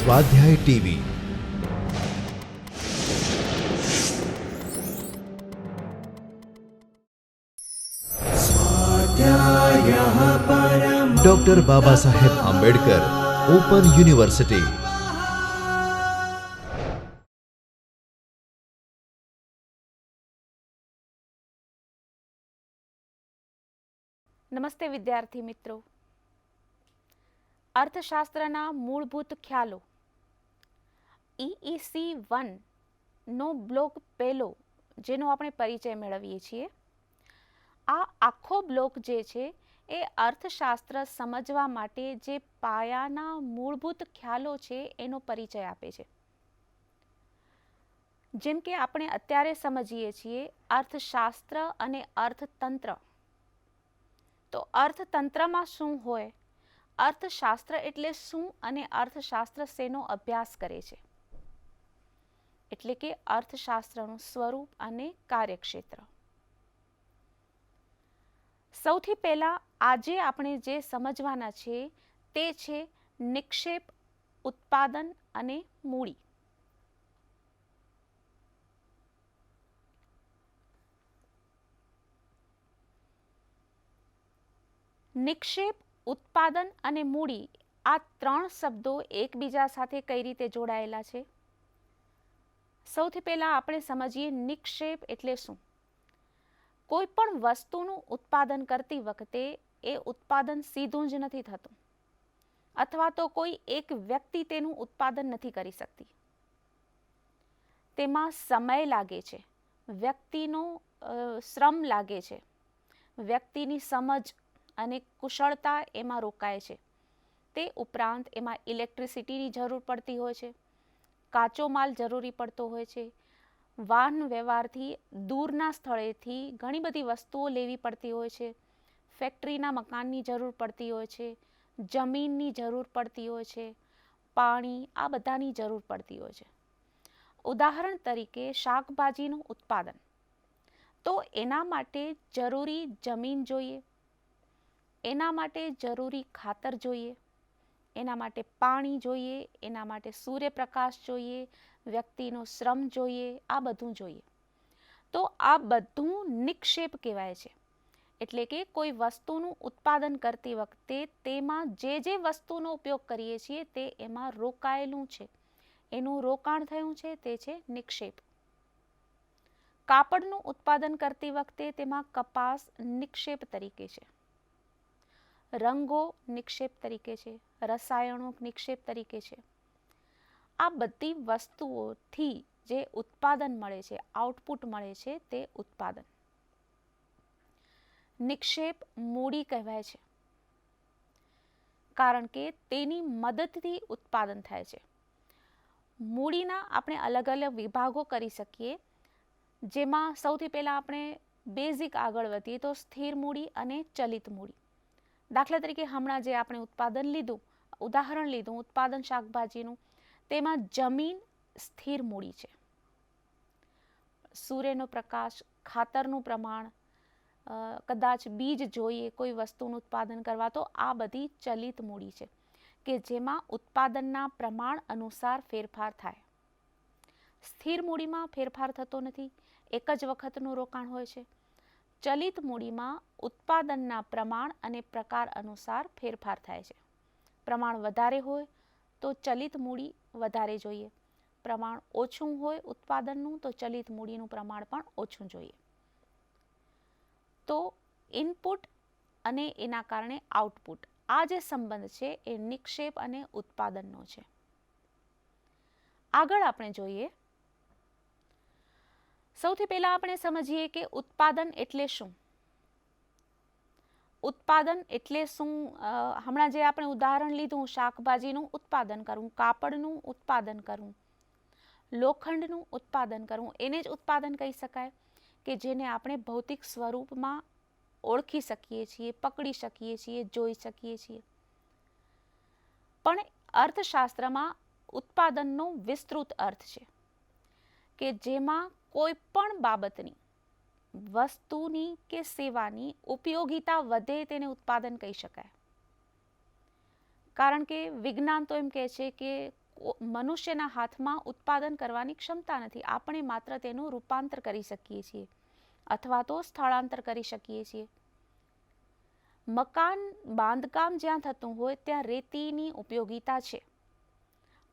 स्वाध्याय TV. Doctor Baba Saheb Ambedkar open university. નમસ્તે વિદ્યાર્થી મિત્રો, અર્થશાસ્ત્રના મૂળભૂત ખ્યાલો EEC1 નો બ્લોક પહેલો જેનો આપણે પરિચય મેળવીએ છીએ, આ આખો બ્લોક જે છે એ અર્થશાસ્ત્ર સમજવા માટે જે પાયાના મૂળભૂત ખ્યાલો છે એનો પરિચય આપે છે. જેમ કે આપણે અત્યારે સમજીએ છીએ અર્થશાસ્ત્ર અને અર્થતંત્ર. તો અર્થતંત્રમાં શું હોય, અર્થશાસ્ત્ર એટલે શું અને અર્થશાસ્ત્ર શેનો અભ્યાસ કરે છે, એટલે કે અર્થશાસ્ત્રનું સ્વરૂપ અને કાર્યક્ષેત્ર. સૌથી પહેલા આજે આપણે જે સમજવાના છે તે છે નિક્ષેપ, ઉત્પાદન અને મૂડી. નિક્ષેપ, ઉત્પાદન અને મૂડી આ ત્રણ શબ્દો એકબીજા સાથે કઈ રીતે જોડાયેલા છે? સૌથી પહેલા આપણે સમજીએ નિક્ષેપ એટલે શું. કોઈ પણ વસ્તુનું ઉત્પાદન કરતી વખતે એ ઉત્પાદન સીધું જ નથી થતું, અથવા તો કોઈ એક વ્યક્તિ તેનું ઉત્પાદન નથી કરી શકતી. તેમાં સમય લાગે છે, વ્યક્તિનો શ્રમ લાગે છે, વ્યક્તિની સમજ અને કુશળતા એમાં રોકાય છે. તે ઉપરાંત એમાં ઇલેક્ટ્રિસિટીની જરૂર પડતી હોય છે, કાચો માલ જરૂરી પડતો હોય છે, વાહન વ્યવહારથી દૂરના સ્થળેથી ઘણી બધી વસ્તુઓ લેવી પડતી હોય છે, ફેક્ટરીના મકાનની જરૂર પડતી હોય છે, જમીનની જરૂર પડતી હોય છે, પાણી, આ બધાની જરૂર પડતી હોય છે. ઉદાહરણ તરીકે શાકભાજીનું ઉત્પાદન, તો એના માટે જરૂરી જમીન જોઈએ, એના માટે જરૂરી ખાતર જોઈએ, એના માટે પાણી જોઈએ, એના માટે સૂર્યપ્રકાશ જોઈએ, વ્યક્તિનો શ્રમ જોઈએ, આ બધું જોઈએ. તો આ બધું નિક્ષેપ કહેવાય છે. એટલે કે કોઈ વસ્તુનું ઉત્પાદન કરતી વખતે તેમાં જે વસ્તુનો ઉપયોગ કરીએ છીએ તે એમાં રોકાયેલું છે, એનું રોકાણ થયું છે, તે છે નિક્ષેપ. કાપડનું ઉત્પાદન કરતી વખતે તેમાં કપાસ નિક્ષેપ તરીકે છે, રંગો નિક્ષેપ તરીકે છે, રસાયણો નિક્ષેપ તરીકે છે. આ બધી વસ્તુઓથી જે ઉત્પાદન મળે છે, આઉટપુટ મળે છે, તે ઉત્પાદન. નિક્ષેપ મૂડી કહેવાય છે, કારણ કે તેની મદદથી ઉત્પાદન થાય છે. મૂડીના આપણે અલગ અલગ વિભાગો કરી શકીએ, જેમાં સૌથી પહેલા આપણે બેઝિક આગળ વધીએ તો સ્થિર મૂડી અને ચલિત મૂડી. દાખલા તરીકે હમણાં જે આપણે ઉત્પાદન લીધું, ઉદાહરણ લીધું ઉત્પાદન શાકભાજીનું, તેમાં જમીન સ્થિર મૂડી છે. સૂર્યનો પ્રકાશ, ખાતરનું પ્રમાણ, કદાચ બીજ જોઈએ કોઈ વસ્તુનું ઉત્પાદન કરવા, તો આ બધી ચલિત મૂડી છે કે જેમાં ઉત્પાદનના પ્રમાણ અનુસાર ફેરફાર થાય. સ્થિર મૂડીમાં ફેરફાર થતો નથી, એક જ વખતનું રોકાણ હોય છે. ચલિત મૂડીમાં ઉત્પાદનના પ્રમાણ અને પ્રકાર અનુસાર ફેરફાર થાય છે. પ્રમાણ વધારે હોય તો ચલિત મૂડી વધારે જોઈએ, પ્રમાણ ઓછું હોય ઉત્પાદનનું તો ચલિત મૂડીનું પ્રમાણ પણ ઓછું જોઈએ. તો ઇનપુટ અને એના કારણે આઉટપુટ, આ જે સંબંધ છે એ નિક્ષેપ અને ઉત્પાદનનો છે. આગળ આપણે જોઈએ, સૌથી પહેલા આપણે સમજીએ કે ઉત્પાદન એટલે શું. ઉત્પાદન એટલે શું? હમણાં જે આપણે ઉદાહરણ લીધું શાકભાજીનું ઉત્પાદન કરવું, કાપડનું ઉત્પાદન કરવું, લોખંડનું ઉત્પાદન કરવું, એને જ ઉત્પાદન કહી શકાય કે જેને આપણે ભૌતિક સ્વરૂપમાં ઓળખી શકીએ છીએ, પકડી શકીએ છીએ, જોઈ શકીએ છીએ. પણ અર્થશાસ્ત્રમાં ઉત્પાદનનો વિસ્તૃત અર્થ છે કે જેમાં કોઈ પણ બાબતની, વસ્તુની કે સેવાની ઉપયોગિતા વધે તેને ઉત્પાદન કહી શકાય. કારણ કે વિજ્ઞાન તો એમ કહે છે કે મનુષ્યના હાથમાં ઉત્પાદન કરવાની ક્ષમતા નથી. આપણે માત્ર તેનું રૂપાંતર કરી શકીએ છીએ અથવા તો સ્થળાંતર કરી શકીએ છીએ. મકાન બાંધકામ જ્યાં થતું હોય ત્યાં રેતીની ઉપયોગિતા છે,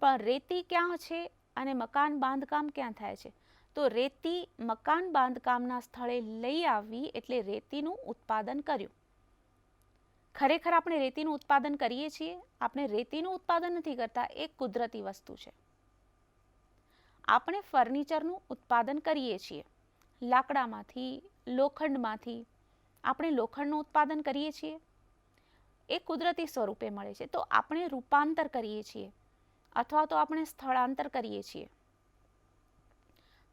પણ રેતી ક્યાં છે અને મકાન બાંધકામ ક્યાં થાય છે? તો રેતી મકાન બાંધકામના સ્થળે લઈ આવવી એટલે રેતીનું ઉત્પાદન કર્યું. ખરેખર આપણે રેતીનું ઉત્પાદન કરીએ છીએ? આપણે રેતીનું ઉત્પાદન નથી કરતા, એક કુદરતી વસ્તુ છે. આપણે ફર્નિચરનું ઉત્પાદન કરીએ છીએ લાકડામાંથી, લોખંડમાંથી. આપણે લોખંડનું ઉત્પાદન કરીએ છીએ, એ કુદરતી સ્વરૂપે મળે છે. તો આપણે રૂપાંતર કરીએ છીએ અથવા તો આપણે સ્થળાંતર કરીએ છીએ.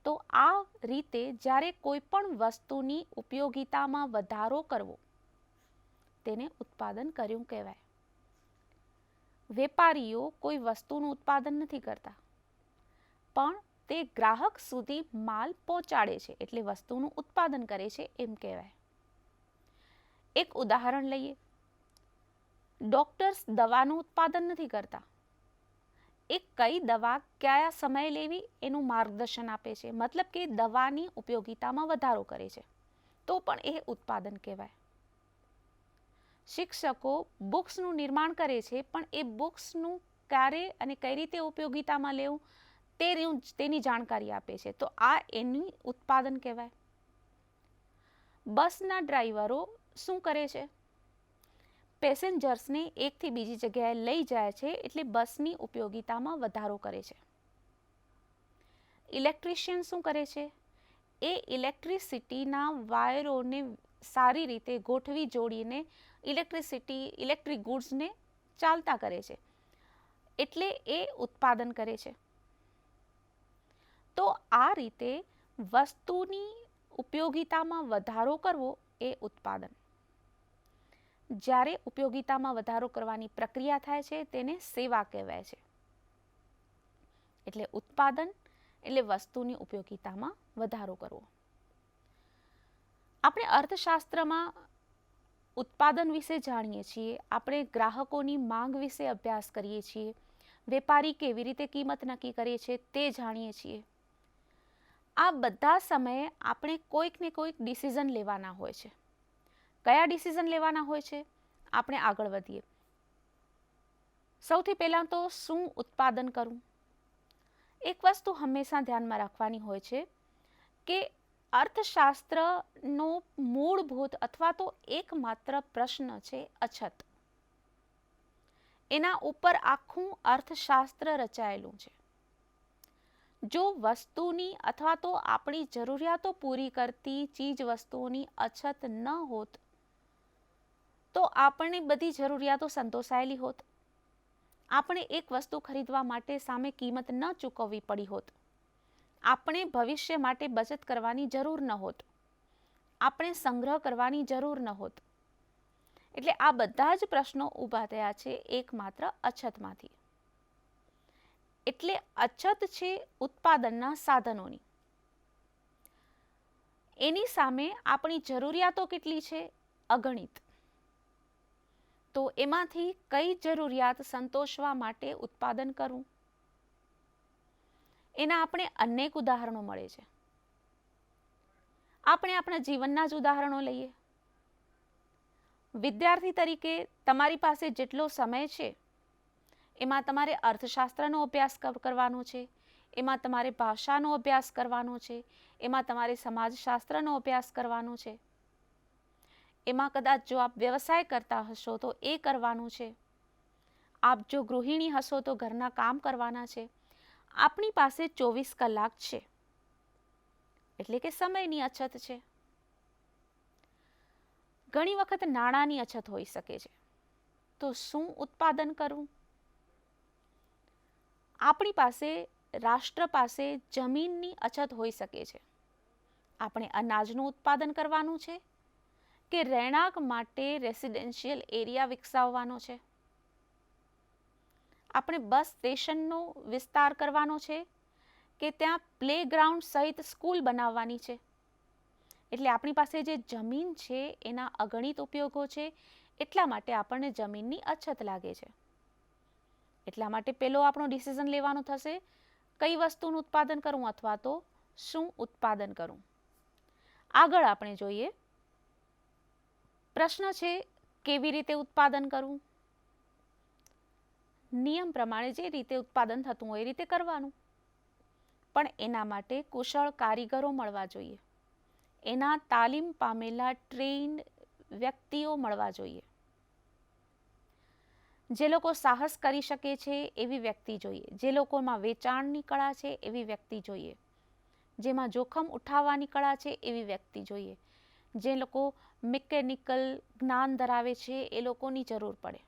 તો આ રીતે જ્યારે કોઈ પણ વસ્તુની ઉપયોગિતામાં વધારો કરવો તેને ઉત્પાદન કર્યું કહેવાય. વેપારીઓ કોઈ વસ્તુનું ઉત્પાદન નથી કરતા, પણ તે ગ્રાહક સુધી માલ પહોંચાડે છે એટલે વસ્તુનું ઉત્પાદન કરે છે એમ કહેવાય. એક ઉદાહરણ લઈએ. ડોક્ટર્સ દવાનું ઉત્પાદન નથી કરતા, એ કઈ દવા કયા સમયે લેવી એનું માર્ગદર્શન આપે છે, મતલબ કે દવાની ઉપયોગિતામાં વધારો કરે છે, તો પણ એ ઉત્પાદન કહેવાય. શિક્ષકો બુક્સનું નિર્માણ કરે છે, પણ એ બુક્સનું ક્યારે અને કઈ રીતે ઉપયોગિતામાં લેવું તેની જાણકારી આપે છે, તો આ એનું ઉત્પાદન કહેવાય. બસના ડ્રાઈવરો શું કરે છે? પેસેન્જર્સને એકથી બીજી જગ્યાએ લઈ જાય છે એટલે બસની ઉપયોગિતામાં વધારો કરે છે. ઇલેક્ટ્રિશિયન શું કરે છે? એ ઇલેક્ટ્રિસિટીના વાયરોને સારી રીતે ગોઠવી જોડીને ઇલેક્ટ્રિક ગુડ્સને ચાલતા કરે છે એટલે એ ઉત્પાદન કરે છે. તો આ રીતે વસ્તુની ઉપયોગિતામાં વધારો કરવો એ ઉત્પાદન. જ્યારે ઉપયોગિતામાં વધારો કરવાની પ્રક્રિયા થાય છે તેને સેવા કહેવાય છે. એટલે ઉત્પાદન એટલે વસ્તુની ઉપયોગિતામાં વધારો કરવો. આપણે અર્થશાસ્ત્રમાં ઉત્પાદન વિશે જાણીએ છીએ, આપણે ગ્રાહકોની માંગ વિશે અભ્યાસ કરીએ છીએ, વેપારી કેવી રીતે કિંમત નક્કી કરે છે તે જાણીએ છીએ. આ બધા સમયે આપણે કોઈક ને કોઈક ડિસિઝન લેવાના હોય છે. કયા ડિસિઝન લેવાના હોય છે? આપણે આગળ વધીએ. સૌથી પહેલાં તો શું ઉત્પાદન કરવું? એક વસ્તુ હંમેશા ધ્યાનમાં રાખવાની હોય છે કે અર્થશાસ્ત્રનો મૂળભૂત અથવા તો એકમાત્ર પ્રશ્ન છે અછત. એના ઉપર આખું અર્થશાસ્ત્ર રચાયેલું છે. જો વસ્તુની અથવા તો આપણી જરૂરિયાતો પૂરી કરતી ચીજ વસ્તુઓની અછત ન હોત તો આપણને બધી જરૂરિયાતો સંતોષાયેલી હોત. આપણે એક વસ્તુ ખરીદવા માટે સામે કિંમત ન ચૂકવવી પડી હોત. આપણે ભવિષ્ય માટે બચત કરવાની જરૂર ન હોત. આપણે સંગ્રહ કરવાની જરૂર ન હોત. એટલે આ બધા જ પ્રશ્નો ઊભા થયા છે એકમાત્ર અછતમાંથી. એટલે અછત છે ઉત્પાદનના સાધનોની. એની સામે આપણી જરૂરિયાતો કેટલી છે? અગણિત. તો એમાંથી કઈ જરૂરિયાત સંતોષવા માટે ઉત્પાદન કરવું? એના આપણે અનેક ઉદાહરણો મળે છે. આપણે આપણા જીવનના જ ઉદાહરણો લઈએ. વિદ્યાર્થી તરીકે તમારી પાસે જેટલો સમય છે એમાં તમારે અર્થશાસ્ત્રનો અભ્યાસ કરવાનો છે, એમાં તમારે ભાષાનો અભ્યાસ કરવાનો છે, એમાં તમારે સમાજશાસ્ત્રનો અભ્યાસ કરવાનો છે, એમાં કદાચ જો આપ વ્યવસાય કરતા હશો તો એ કરવાનું છે, આપ જો ગૃહિણી હશો તો ઘરના કામ કરવાના છે. આપણી પાસે 24 કલાક છે એટલે કે સમયની અછત છે. ઘણી વખત નાણાંની અછત હોઈ શકે છે. તો શું ઉત્પાદન કરવું? આપણી પાસે રાષ્ટ્ર પાસે જમીનની અછત હોઈ શકે છે. આપણે અનાજનું ઉત્પાદન કરવાનું છે કે રહેણાંક માટે રેસિડેન્શિયલ એરિયા વિકસાવવાનો છે? આપણે બસ સ્ટેશનનો વિસ્તાર કરવાનો છે કે ત્યાં પ્લેગ્રાઉન્ડ સહિત સ્કૂલ બનાવવાની છે? એટલે આપણી પાસે જે જમીન છે એના અગણિત ઉપયોગો છે, એટલા માટે આપણને જમીનની અછત લાગે છે. એટલા માટે પહેલો આપણો ડિસિઝન લેવાનો થશે કઈ વસ્તુનું ઉત્પાદન કરવું અથવા તો શું ઉત્પાદન કરવું. આગળ આપણે જોઈએ પ્રશ્ન છે કેવી રીતે ઉત્પાદન કરવું. નિયમ પ્રમાણે જે રીતે ઉત્પાદન થતું હોય એ રીતે કરવાનું, પણ એના માટે કુશળ કારીગરો મળવા જોઈએ, એના તાલીમ પામેલા ટ્રેન્ડ વ્યક્તિઓ મળવા જોઈએ, જે લોકો સાહસ કરી શકે છે એવી વ્યક્તિ જોઈએ, જે લોકોમાં વેચાણની કળા છે એવી વ્યક્તિ જોઈએ, જેમાં જોખમ ઉઠાવવાની કળા છે એવી વ્યક્તિ જોઈએ, જે લોકો મિકેનિકલ જ્ઞાન ધરાવે છે એ લોકોની જરૂર પડે.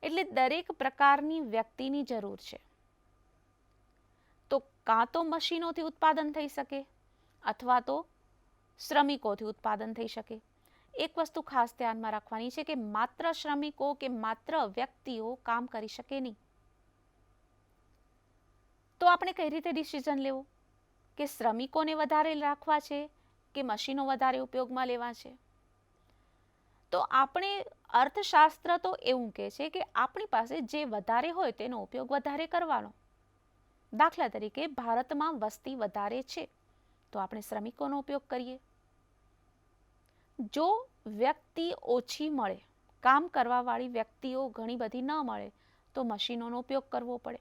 એટલે દરેક પ્રકારની વ્યક્તિની જરૂર છે. તો કાં તો મશીનોથી ઉત્પાદન થઈ શકે અથવા તો શ્રમિકોથી ઉત્પાદન થઈ શકે. એક વસ્તુ ખાસ ધ્યાનમાં રાખવાની છે કે માત્ર શ્રમિકો કે માત્ર વ્યક્તિઓ કામ કરી શકે નહીં. તો આપણે કઈ રીતે ડિસિઝન લેવું કે શ્રમિકોને વધારે રાખવા છે કે મશીનો વધારે ઉપયોગમાં લેવા છે? તો આપણે અર્થશાસ્ત્ર તો એવું કહે છે કે આપણી પાસે જે વધારે હોય તેનો ઉપયોગ વધારે કરવાનો. દાખલા તરીકે ભારતમાં વસ્તી વધારે છે તો આપણે શ્રમિકોનો ઉપયોગ કરીએ. જો વ્યક્તિ ઓછી મળે, કામ કરવાવાળી વ્યક્તિઓ ઘણી બધી ન મળે તો મશીનોનો ઉપયોગ કરવો પડે.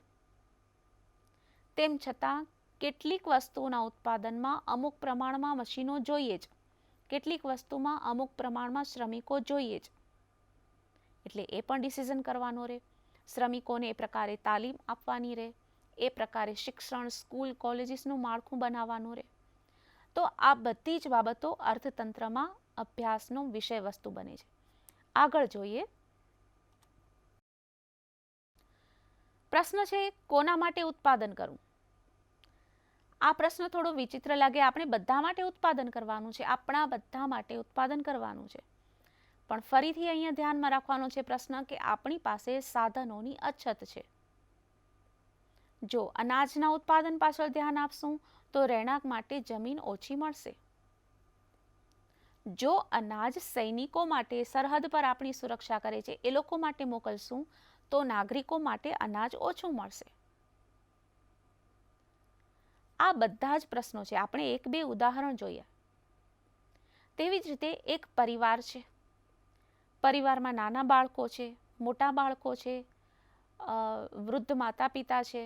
તેમ છતાં કેટલીક વસ્તુઓના ઉત્પાદનમાં અમુક પ્રમાણમાં મશીનો જોઈએ જ, કેટલીક વસ્તુમાં અમુક પ્રમાણમાં શ્રમિકો જોઈએ જ. એટલે એ પણ ડિસિઝન કરવાનો રહે. શ્રમિકોને એ પ્રકારે તાલીમ આપવાની રહે, એ પ્રકારે શિક્ષણ, સ્કૂલ, કોલેજીસનું માળખું બનાવવાનું રહે. તો આ બધી જ બાબતો અર્થતંત્રમાં અભ્યાસનો વિષય વસ્તુ બને છે. આગળ જોઈએ પ્રશ્ન છે કોના માટે ઉત્પાદન કરવું. આ પ્રશ્ન થોડો વિચિત્ર લાગે. આપણે બધા માટે ઉત્પાદન કરવાનું છે, આપણા બધા માટે ઉત્પાદન કરવાનું છે, પણ ફરીથી અહીંયા ધ્યાનમાં રાખવાનો છે પ્રશ્ન કે આપણી પાસે સાધનોની અછત છે. જો અનાજના ઉત્પાદન પાછળ ધ્યાન આપશું તો રહેણાંક માટે જમીન ઓછી મળશે. જો અનાજ સૈનિકો માટે સરહદ પર આપણી સુરક્ષા કરે છે એ લોકો માટે મોકલશું તો નાગરિકો માટે અનાજ ઓછું મળશે. આ બધા જ પ્રશ્નો છે. આપણે એક બે ઉદાહરણ જોઈએ. તેવી જ રીતે એક પરિવાર છે. પરિવારમાં નાના બાળકો છે, મોટા બાળકો છે, વૃદ્ધ માતા પિતા છે.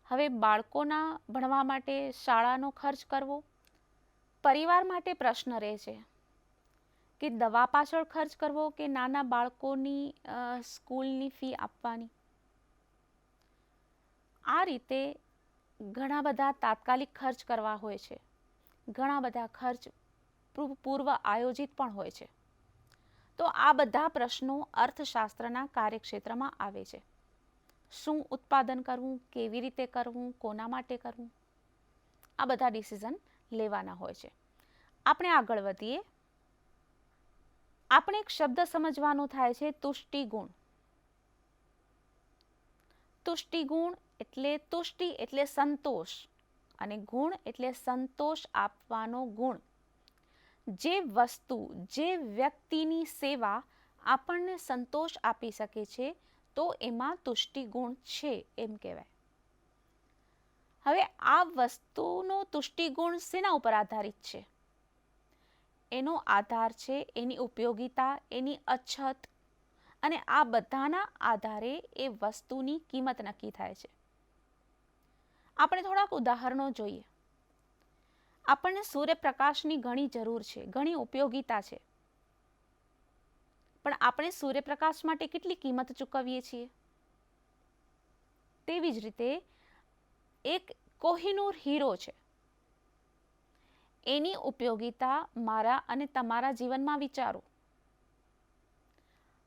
હવે બાળકોના ભણવા માટે શાળાનો ખર્ચ કરવો પરિવાર માટે પ્રશ્ન રહે છે કે દવા પાછળ ખર્ચ કરવો કે નાના બાળકોની સ્કૂલની ફી આપવાની. આ રીતે ઘણા બધા તાત્કાલિક ખર્ચ કરવા હોય છે, ઘણા બધા ખર્ચ પૂર્વ આયોજિત પણ હોય છે. તો આ બધા પ્રશ્નો અર્થશાસ્ત્રના કાર્યક્ષેત્રમાં આવે છે. શું ઉત્પાદન કરવું, કેવી રીતે કરવું, કોના માટે કરવું, આ બધા ડિસિઝન લેવાના હોય છે. આપણે આગળ વધીએ. આપણે એક શબ્દ સમજવાનો થાય છે તુષ્ટિગુણ. તુષ્ટિગુણ એટલે તુષ્ટિ એટલે સંતોષ અને ગુણ એટલે સંતોષ આપવાનો ગુણ. જે વસ્તુ, જે વ્યક્તિની સેવા આપણને સંતોષ આપી શકે છે તો એમાં તુષ્ટિગુણ છે એમ કહેવાય. હવે આ વસ્તુનો તુષ્ટિગુણ શેના ઉપર આધારિત છે? એનો આધાર છે એની ઉપયોગિતા, એની અછત, અને આ બધાના આધારે એ વસ્તુની કિંમત નક્કી થાય છે. આપણે થોડાક ઉદાહરણો જોઈએ. આપણને સૂર્યપ્રકાશની ઘણી જરૂર છે, ઘણી ઉપયોગિતા છે, પણ આપણે સૂર્યપ્રકાશ માટે કેટલી કિંમત ચૂકવીએ છીએ? તેવી જ રીતે એક કોહિનૂર હીરો છે. એની ઉપયોગિતા મારા અને તમારા જીવનમાં વિચારો,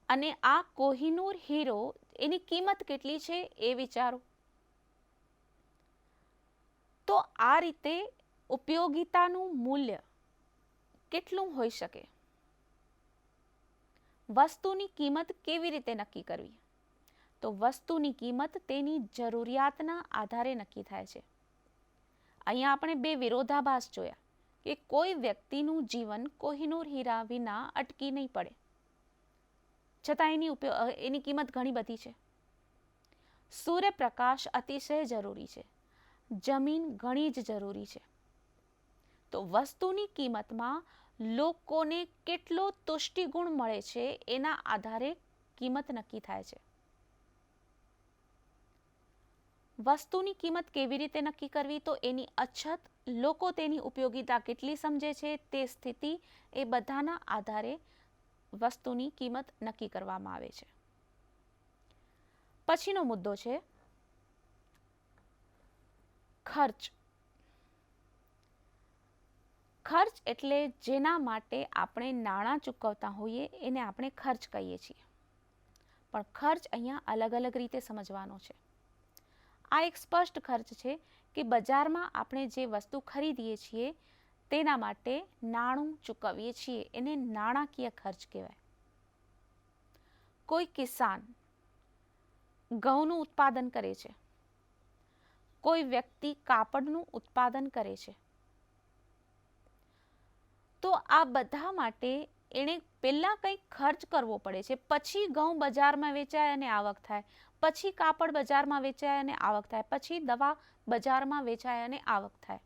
અને આ કોહિનૂર હીરો એની કિંમત કેટલી છે એ વિચારો. તો આ રીતે ઉપયોગિતાનું મૂલ્ય કેટલું હોઈ શકે? વસ્તુની કિંમત કેવી રીતે નક્કી કરવી? તો વસ્તુની કિંમત તેની જરૂરિયાતના આધારે નક્કી થાય છે. અહીંયા આપણે બે વિરોધાભાસ જોયા કે કોઈ વ્યક્તિનું જીવન કોહિનૂર હીરા વિના અટકી નહીં પડે, છતાં એની કિંમત ઘણી બધી છે. સૂર્યપ્રકાશ અતિશય જરૂરી છે, જમીન ઘણી જ જરૂરી છે. તો વસ્તુની કિંમતમાં લોકોને કેટલો તુષ્ટિગુણ મળે છે એના આધારે કિંમત નક્કી થાય છે. વસ્તુની કિંમત કેવી રીતે નક્કી કરવી? તો એની અછત, લોકો તેની ઉપયોગિતા કેટલી સમજે છે તે સ્થિતિ, એ બધાના આધારે વસ્તુની કિંમત નક્કી કરવામાં આવે છે. પછીનો મુદ્દો છે ખર્ચ. ખર્ચ એટલે જેના માટે આપણે નાણાં ચૂકવતા હોઈએ એને આપણે ખર્ચ કહીએ છીએ. પણ ખર્ચ અહીંયા અલગ અલગ રીતે સમજવાનો છે. આ એક સ્પષ્ટ ખર્ચ છે કે બજારમાં આપણે જે વસ્તુ ખરીદીએ છીએ તેના માટે નાણું ચૂકવીએ છીએ, એને નાણાકીય ખર્ચ કહેવાય. કોઈ કિસાન ઘઉંનું ઉત્પાદન કરે છે, કોઈ વ્યક્તિ કાપડનું ઉત્પાદન કરે છે, તો આ બધા માટે એણે પહેલાં કંઈક ખર્ચ કરવો પડે છે, પછી ઘઉં બજારમાં વેચાય અને આવક થાય, પછી કાપડ બજારમાં વેચાય અને આવક થાય, પછી દવા બજારમાં વેચાય અને આવક થાય.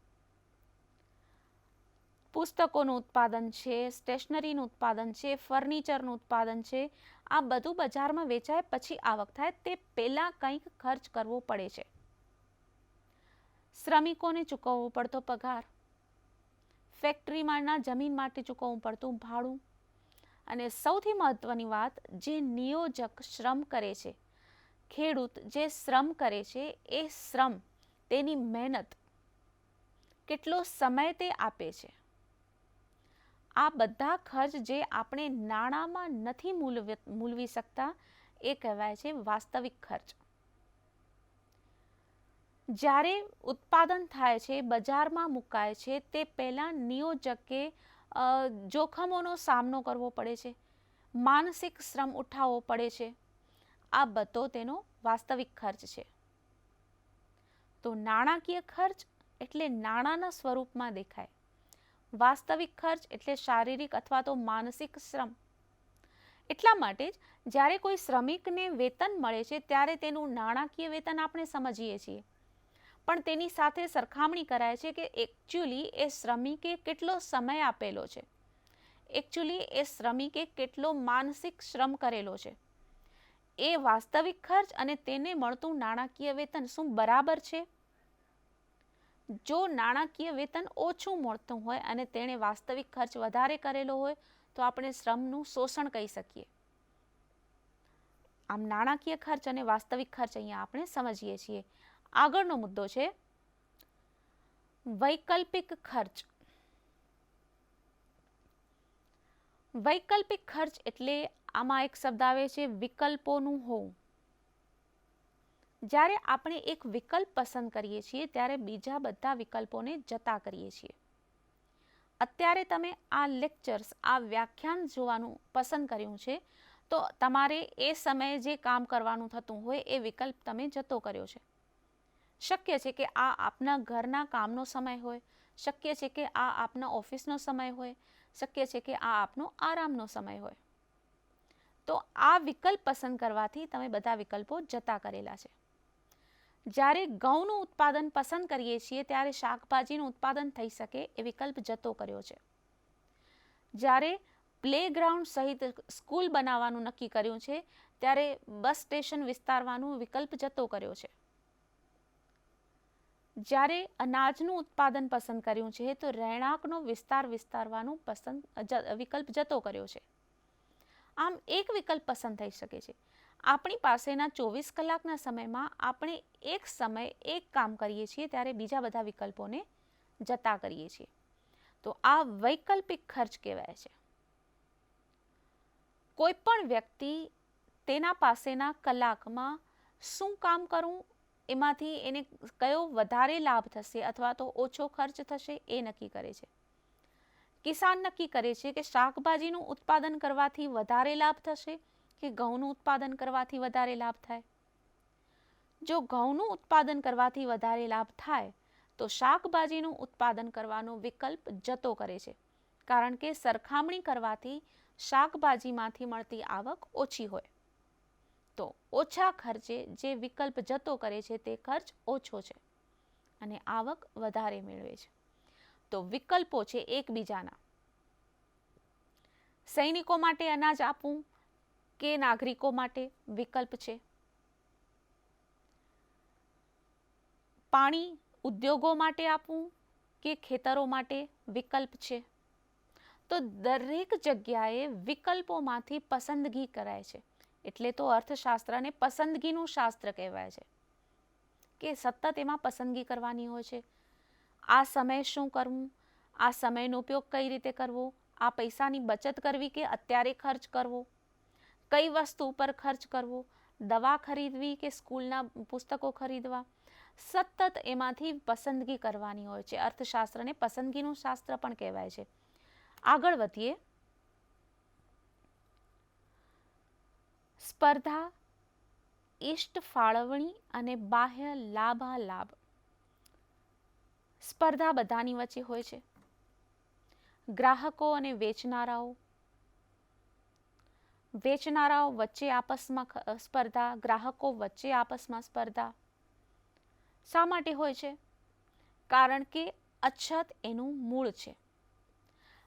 પુસ્તકોનું ઉત્પાદન છે, સ્ટેશનરીનું ઉત્પાદન છે, ફર્નિચરનું ઉત્પાદન છે, આ બધું બજારમાં વેચાય પછી આવક થાય, તે પહેલાં કંઈક ખર્ચ કરવો પડે છે. શ્રમિકોને ચૂકવવો પડતો પગાર, ફેક્ટરીમાંના જમીન માટે ચૂકવવું પડતું ભાડું, અને સૌથી મહત્વની વાત, જે નિયોજક શ્રમ કરે છે, ખેડૂત જે શ્રમ કરે છે, એ શ્રમ, તેની મહેનત, કેટલો સમય તે આપે છે, આ બધા ખર્ચ જે આપણે નાણાંમાં નથી મૂલવી શકતા એ કહેવાય છે વાસ્તવિક ખર્ચ. જ્યારે ઉત્પાદન થાય છે, બજારમાં મુકાય છે, તે પહેલાં નિયોજકે જોખમોનો સામનો કરવો પડે છે, માનસિક શ્રમ ઉઠાવવો પડે છે. આ બધો તેનો વાસ્તવિક ખર્ચ છે. તો નાણાકીય ખર્ચ એટલે નાણાંના સ્વરૂપમાં દેખાય, વાસ્તવિક ખર્ચ એટલે શારીરિક અથવા તો માનસિક શ્રમ. એટલા માટે જ જ્યારે કોઈ શ્રમિકને વેતન મળે છે ત્યારે તેનું નાણાકીય વેતન આપણે સમજીએ છીએ, પણ તેની સાથે સરખામણી કરાય છે કે એકચ્યુઅલી એ શ્રમિકે કેટલો સમય આપેલો છે, એકચ્યુઅલી એ શ્રમિકે કેટલો માનસિક શ્રમ કરેલો છે. એ વાસ્તવિક ખર્ચ અને તેને મળતું નાણાકીય વેતન શું બરાબર છે? જો નાણાકીય વેતન ઓછું મળતું હોય અને તેણે વાસ્તવિક ખર્ચ વધારે કરેલો હોય તો આપણે શ્રમનું શોષણ કહી શકીએ. આમ નાણાકીય ખર્ચ અને વાસ્તવિક ખર્ચ અહીંયા આપણે સમજીએ છીએ. આગળનો મુદ્દો છે વૈકલ્પિક ખર્ચ. વૈકલ્પિક ખર્ચ એટલે આમાં એક શબ્દ આવે છે વિકલ્પોનું હોવું. જ્યારે આપણે એક વિકલ્પ પસંદ કરીએ છીએ ત્યારે બીજા બધા વિકલ્પોને જતા કરીએ છીએ. અત્યારે તમે આ લેક્ચર્સ, આ વ્યાખ્યાન જોવાનું પસંદ કર્યું છે તો તમારે એ સમયે જે કામ કરવાનું થતું હોય એ વિકલ્પ તમે જતો કર્યો છે. શક્ય છે કે આ આપના ઘરના કામનો સમય હોય, શક્ય છે કે આ આપના ઓફિસનો સમય હોય, શક્ય છે કે આ આપનો આરામનો સમય હોય. તો આ વિકલ્પ પસંદ કરવાથી તમે બધા વિકલ્પો જતા કરેલા છે. જ્યારે ઘઉંનું ઉત્પાદન પસંદ કરીએ છીએ ત્યારે શાકભાજીનું ઉત્પાદન થઈ શકે એ વિકલ્પ જતો કર્યો છે. જ્યારે પ્લેગ્રાઉન્ડ સહિત સ્કૂલ બનાવવાનું નક્કી કર્યું છે ત્યારે બસ સ્ટેશન વિસ્તારવાનું વિકલ્પ જતો કર્યો છે. જ્યારે અનાજનું ઉત્પાદન પસંદ કર્યું છે તો રહેણાંકનો વિસ્તારવાનું વિકલ્પ જતો કર્યો છે. આમ એક વિકલ્પ પસંદ થઈ શકે છે. આપણી પાસેના 24 કલાકના સમયમાં આપણે એક સમયે એક કામ કરીએ છીએ ત્યારે બીજા બધા વિકલ્પોને જતા કરીએ છીએ. તો આ વૈકલ્પિક ખર્ચ કહેવાય છે. કોઈ પણ વ્યક્તિ તેના પાસેના કલાકમાં શું કામ કરવું, એમાંથી એને કયો વધારે લાભ થશે અથવા તો ઓછો ખર્ચ થશે એ નક્કી કરે છે. કિસાન નક્કી કરે છે કે શાકભાજીનું ઉત્પાદન કરવાથી વધારે લાભ થશે કે ઘઉંનું ઉત્પાદન કરવાથી વધારે લાભ થાય. જો ઘઉંનું ઉત્પાદન કરવાથી વધારે લાભ થાય તો શાકભાજીનું ઉત્પાદન કરવાનો વિકલ્પ જતો કરે છે, કારણ કે સરખામણી કરવાથી શાકભાજીમાંથી મળતી આવક ઓછી હોય. તો ઓછા ખર્ચે જે વિકલ્પ જતો કરે છે તે ખર્ચ ઓછો છે અને આવક વધારે મેળવે છે. તો વિકલ્પો છે એકબીજાના. સૈનિકો માટે અનાજ આપવું કે નાગરિકો માટે વિકલ્પ છે. પાણી ઉદ્યોગો માટે આપવું કે ખેતરો માટે વિકલ્પ છે. તો દરેક જગ્યાએ વિકલ્પોમાંથી પસંદગી કરાય છે. એટલે તો અર્થશાસ્ત્રને પસંદગીનું શાસ્ત્ર કહેવાય છે કે સતત એમાં પસંદગી કરવાની હોય છે. આ સમયે શું કરવું, આ સમયનો ઉપયોગ કઈ રીતે કરવો, આ પૈસાની બચત કરવી કે અત્યારે ખર્ચ કરવો, કઈ વસ્તુ પર ખર્ચ કરવો, દવા ખરીદવી કે સ્કૂલના પુસ્તકો ખરીદવા, સતત એમાંથી પસંદગી કરવાની હોય છે. અર્થશાસ્ત્રને પસંદગીનું શાસ્ત્ર પણ કહેવાય છે. આગળ વધીએ. સ્પર્ધા, ઇષ્ટ ફાળવણી અને બાહ્ય લાભાલાભ. સ્પર્ધા બધાની વચ્ચે હોય છે. ગ્રાહકો અને વેચનારાઓ વચ્ચે આપસમાં સ્પર્ધા, ગ્રાહકો વચ્ચે આપસમાં સ્પર્ધા. શા માટે હોય છે? કારણ કે અછત એનું મૂળ છે.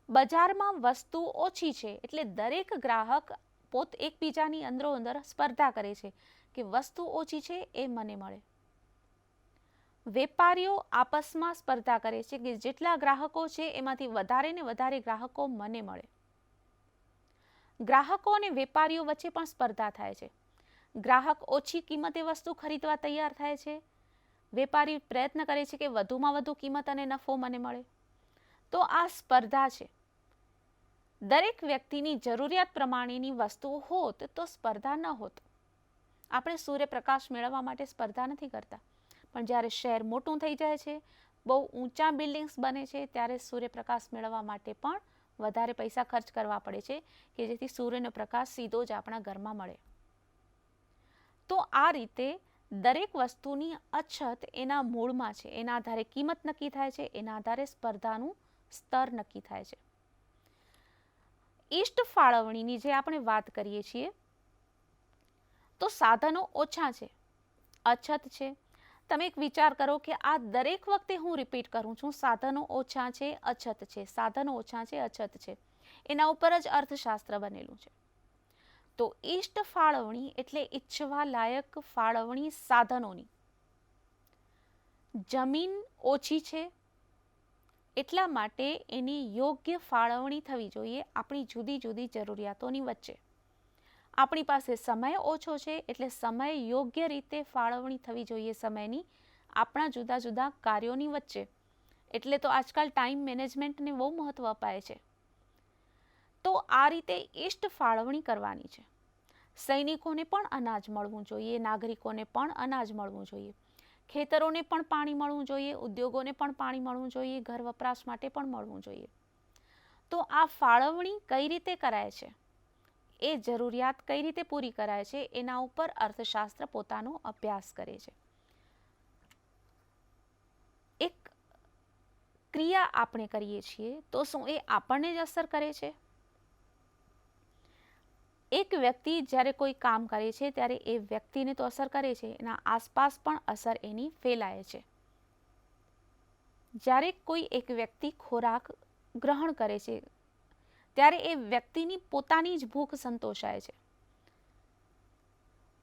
બજારમાં વસ્તુ ઓછી છે એટલે દરેક ગ્રાહક એકબીજાની અંદરોઅંદર સ્પર્ધા કરે છે કે વસ્તુ ઓછી છે એ મને મળે. વેપારીઓ આપસમાં સ્પર્ધા કરે છે કે જેટલા ગ્રાહકો છે એમાંથી વધારે ને વધારે ગ્રાહકો મને મળે. ગ્રાહકો અને વેપારીઓ વચ્ચે પણ સ્પર્ધા થાય છે. ગ્રાહક ઓછી કિંમતે વસ્તુ ખરીદવા તૈયાર થાય છે. વેપારી પ્રયત્ન કરે છે કે વધુમાં વધુ કિંમત અને નફો મને મળે. તો આ સ્પર્ધા છે. દરેક વ્યક્તિની જરૂરિયાત પ્રમાણેની વસ્તુઓ હોત તો સ્પર્ધા ન હોત. આપણે સૂર્યપ્રકાશ મેળવવા માટે સ્પર્ધા નથી કરતા, પણ જ્યારે શહેર મોટું થઈ જાય છે, બહુ ઊંચા બિલ્ડિંગ્સ બને છે, ત્યારે સૂર્યપ્રકાશ મેળવવા માટે પણ વધારે પૈસા ખર્ચ કરવા પડે છે કે જેથી સૂર્યનો પ્રકાશ સીધો જ આપણા ઘરમાં મળે. તો આ રીતે દરેક વસ્તુની અછત એના મૂળમાં છે. એના આધારે કિંમત નક્કી થાય છે, એના આધારે સ્પર્ધાનું સ્તર નક્કી થાય છે. ઇષ્ટ ફાળવણીની જે આપણે વાત કરીએ છીએ તો સાધનો ઓછા છે, અછત છે. તમે એક વિચાર કરો કે આ દરેક વખતે હું રિપીટ કરું છું, સાધનો ઓછા છે, અછત છે, સાધનો ઓછા છે, અછત છે. એના ઉપર જ અર્થશાસ્ત્ર બનેલું છે. તો ઇષ્ટ ફાળવણી એટલે ઈચ્છવા લાયક ફાળવણી સાધનોની. જમીન ઓછી છે એટલા માટે એની યોગ્ય ફાળવણી થવી જોઈએ આપણી જુદી જુદી જરૂરિયાતોની વચ્ચે. આપણી પાસે સમય ઓછો છે એટલે સમય યોગ્ય રીતે ફાળવણી થવી જોઈએ સમયની આપણા જુદા જુદા કાર્યોની વચ્ચે. એટલે તો આજકાલ ટાઈમ મેનેજમેન્ટને બહુ મહત્વ અપાય છે. તો આ રીતે ઇષ્ટ ફાળવણી કરવાની છે. સૈનિકોને પણ અનાજ મળવું જોઈએ, નાગરિકોને પણ અનાજ મળવું જોઈએ, ખેતરોને પણ પાણી મળવું જોઈએ, ઉદ્યોગોને પણ પાણી મળવું જોઈએ, ઘર વપરાશ માટે પણ મળવું જોઈએ. તો આ ફાળવણી કઈ રીતે કરાય છે, એ જરૂરિયાત કઈ રીતે પૂરી કરાય છે, એના ઉપર અર્થશાસ્ત્ર પોતાનો અભ્યાસ કરે છે. એક ક્રિયા આપણે કરીએ છીએ તો શું એ આપણને જ અસર કરે છે? એક વ્યક્તિ જ્યારે કોઈ કામ કરે છે ત્યારે એ વ્યક્તિને તો અસર કરે છે, એના આસપાસ પણ અસર એની ફેલાય છે. જ્યારે કોઈ એક વ્યક્તિ ખોરાક ગ્રહણ કરે છે ત્યારે એ વ્યક્તિની પોતાની જ ભૂખ સંતોષાય છે.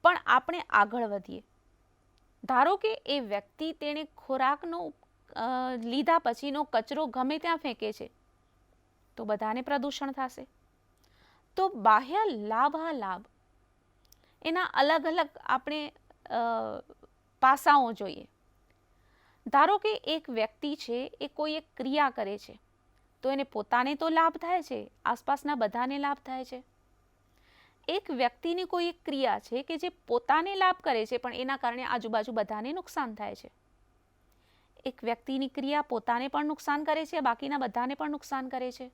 પણ આપણે આગળ વધીએ. ધારો કે એ વ્યક્તિ તેણે ખોરાકનો લીધા પછીનો કચરો ગમે ત્યાં ફેંકે છે તો બધાને પ્રદૂષણ થશે. તો બાહ્ય લાભાલાભ એના અલગ અલગ આપણે પાસાઓ જોઈએ. ધારો કે એક વ્યક્તિ છે એ કોઈ એક ક્રિયા કરે છે તો એને પોતાને તો લાભ થાય છે, આસપાસના બધાને લાભ થાય છે. એક વ્યક્તિની કોઈ એક ક્રિયા છે કે જે પોતાને લાભ કરે છે પણ એના કારણે આજુબાજુ બધાને નુકસાન થાય છે. એક વ્યક્તિની ક્રિયા પોતાને પણ નુકસાન કરે છે, બાકીના બધાને પણ નુકસાન કરે છે.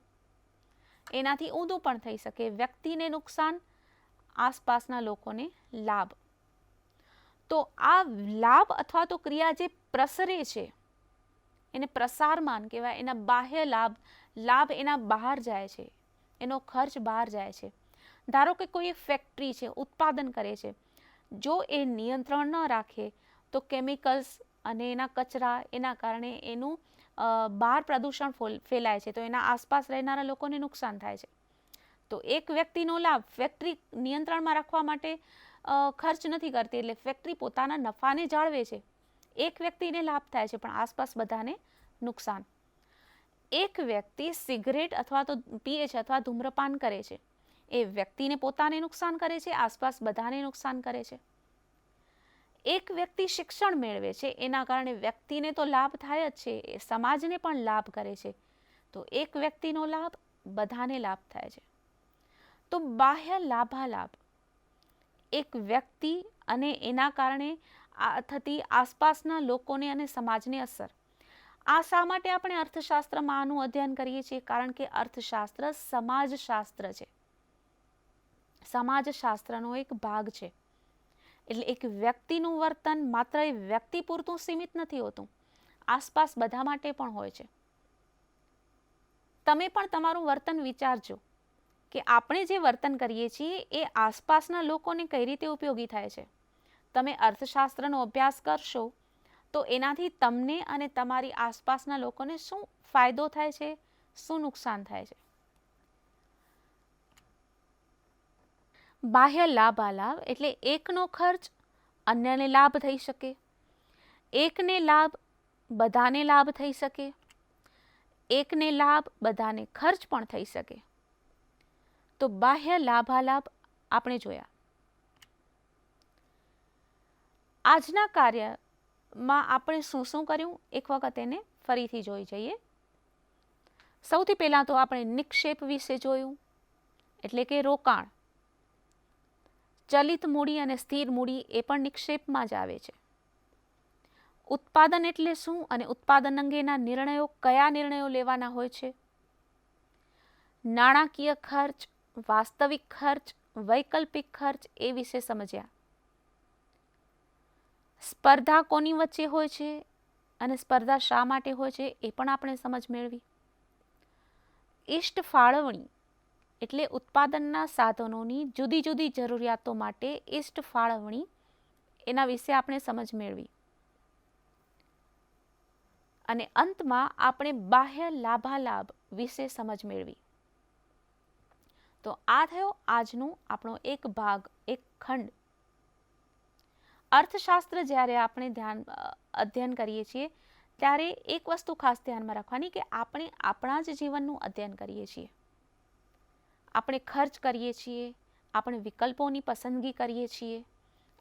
એનાથી ઊંધું પણ થઈ શકે, વ્યક્તિને નુકસાન, આસપાસના લોકોને લાભ. તો આ લાભ અથવા તો ક્રિયા જે પ્રસરે છે એને પ્રસારમાન કહેવાય. એના બાહ્ય લાભ એના બહાર જાય છે, એનો ખર્ચ બહાર જાય છે. ધારો કે કોઈ એક ફેક્ટરી છે, ઉત્પાદન કરે છે, જો એ નિયંત્રણ ન રાખે તો કેમિકલ્સ અને એના કચરા એના કારણે એનું બહાર પ્રદૂષણ ફેલાય છે, તો એના આસપાસ રહેનારા લોકોને નુકસાન થાય છે. તો એક વ્યક્તિનો લાભ, ફેક્ટરી નિયંત્રણમાં રાખવા માટે ખર્ચ નથી કરતી, એટલે ફેક્ટરી પોતાના નફાને જાળવે છે. એક વ્યક્તિને લાભ થાય છે પણ આસપાસ બધાને નુકસાન. એક વ્યક્તિ સિગરેટ અથવા તો પીએ છે અથવા ધૂમ્રપાન કરે છે, એ વ્યક્તિને પોતાને નુકસાન કરે છે, આસપાસ બધાને નુકસાન કરે છે. એક વ્યક્તિ શિક્ષણ મેળવે છે, એના કારણે વ્યક્તિને તો લાભ થાય જ છે, એ સમાજને પણ લાભ કરે છે. તો એક વ્યક્તિનો લાભ બધાને લાભ થાય છે. તો બાહ્ય લાભાલાભ, એક વ્યક્તિ અને એના કારણે થતી આસપાસના લોકોને અને સમાજને અસર. આ શા માટે આપણે અર્થશાસ્ત્રમાં આનું અધ્યયન કરીએ છીએ? કારણ કે અર્થશાસ્ત્ર સમાજશાસ્ત્ર છે, સમાજશાસ્ત્રનો એક ભાગ છે. એટલે એક વ્યક્તિનું વર્તન માત્ર એ વ્યક્તિ પૂરતું સીમિત નથી હોતું, આસપાસ બધા માટે પણ હોય છે. તમે પણ તમારું વર્તન વિચારજો કે આપણે જે વર્તન કરીએ છીએ એ આસપાસના લોકોને કઈ રીતે ઉપયોગી થાય છે. તમે અર્થશાસ્ત્રનો અભ્યાસ કરશો તો એનાથી તમને અને તમારી આસપાસના લોકોને શું ફાયદો થાય છે, શું નુકસાન થાય છે. બાહ્ય લાભાલાભ એટલે એકનો ખર્ચ અન્યને લાભ થઈ શકે, એકને લાભ બધાને લાભ થઈ શકે, એકને લાભ બધાને ખર્ચ પણ થઈ શકે. તો બાહ્ય લાભાલાભ આપણે જોયા. આજના કાર્યમાં આપણે શું શું કર્યું એક વખત એને ફરીથી જોઈ જઈએ. સૌથી પહેલાં તો આપણે નિક્ષેપ વિશે જોયું, એટલે કે રોકાણ. ચલિત મૂડી અને સ્થિર મૂડી એ પણ નિક્ષેપમાં જ આવે છે. ઉત્પાદન એટલે શું અને ઉત્પાદન અંગેના નિર્ણયો, કયા નિર્ણયો લેવાના હોય છે. નાણાકીય ખર્ચ, વાસ્તવિક ખર્ચ, વૈકલ્પિક ખર્ચ એ વિશે સમજ્યા. સ્પર્ધા કોની વચ્ચે હોય છે અને સ્પર્ધા શા માટે હોય છે એ પણ આપણે સમજ મેળવી. ઇષ્ટ ફાળવણી એટલે ઉત્પાદનના સાધનોની જુદી જુદી જરૂરિયાતો માટે ઇષ્ટ ફાળવણી, એના વિશે આપણે સમજ મેળવી. અને અંતમાં આપણે બાહ્ય લાભાલાભ વિશે સમજ મેળવી. તો આ થયો આજનો આપણો એક ભાગ, એક ખંડ. અર્થશાસ્ત્ર જ્યારે આપણે અધ્યયન કરીએ છીએ ત્યારે એક વસ્તુ ખાસ ધ્યાનમાં રાખવાની કે આપણે આપણા જ જીવનનું અધ્યયન કરીએ છીએ. આપણે ખર્ચ કરીએ છીએ, આપણે વિકલ્પોની પસંદગી કરીએ છીએ,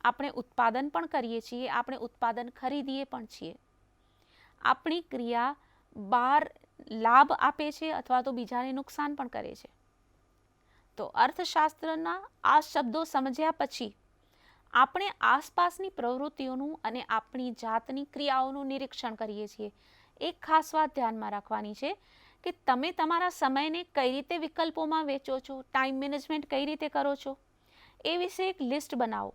આપણે ઉત્પાદન પણ કરીએ છીએ, આપણે ઉત્પાદન ખરીદીએ પણ છીએ. આપણી ક્રિયા બહાર લાભ આપે છે અથવા તો બીજાને નુકસાન પણ કરે છે. તો અર્થશાસ્ત્રના આ શબ્દો સમજ્યા પછી આપણે આસપાસની પ્રવૃત્તિઓનું અને આપણી જાતની ક્રિયાઓનું નિરીક્ષણ કરીએ છીએ. એક ખાસ વાત ધ્યાનમાં રાખવાની છે કે તમે તમારા સમયને કઈ રીતે વિકલ્પોમાં વેચો છો, ટાઈમ મેનેજમેન્ટ કઈ રીતે કરો છો, એ વિશે એક લિસ્ટ બનાવો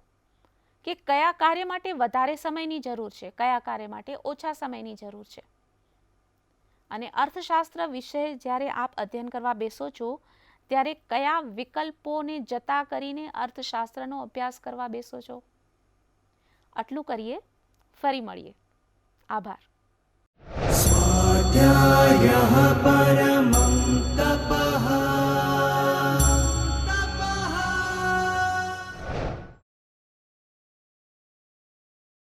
કે કયા કાર્ય માટે વધારે સમયની જરૂર છે, કયા કાર્ય માટે ઓછા સમયની જરૂર છે. અને અર્થશાસ્ત્ર વિશે જ્યારે આપ અધ્યયન કરવા બેસો છો ત્યારે કયા વિકલ્પોને જતા કરીને અર્થશાસ્ત્રનો અભ્યાસ કરવા બેસો છો. આટલું કરીએ, ફરી મળીએ. આભાર. સ્વાધ્યાયઃ પરમં તપ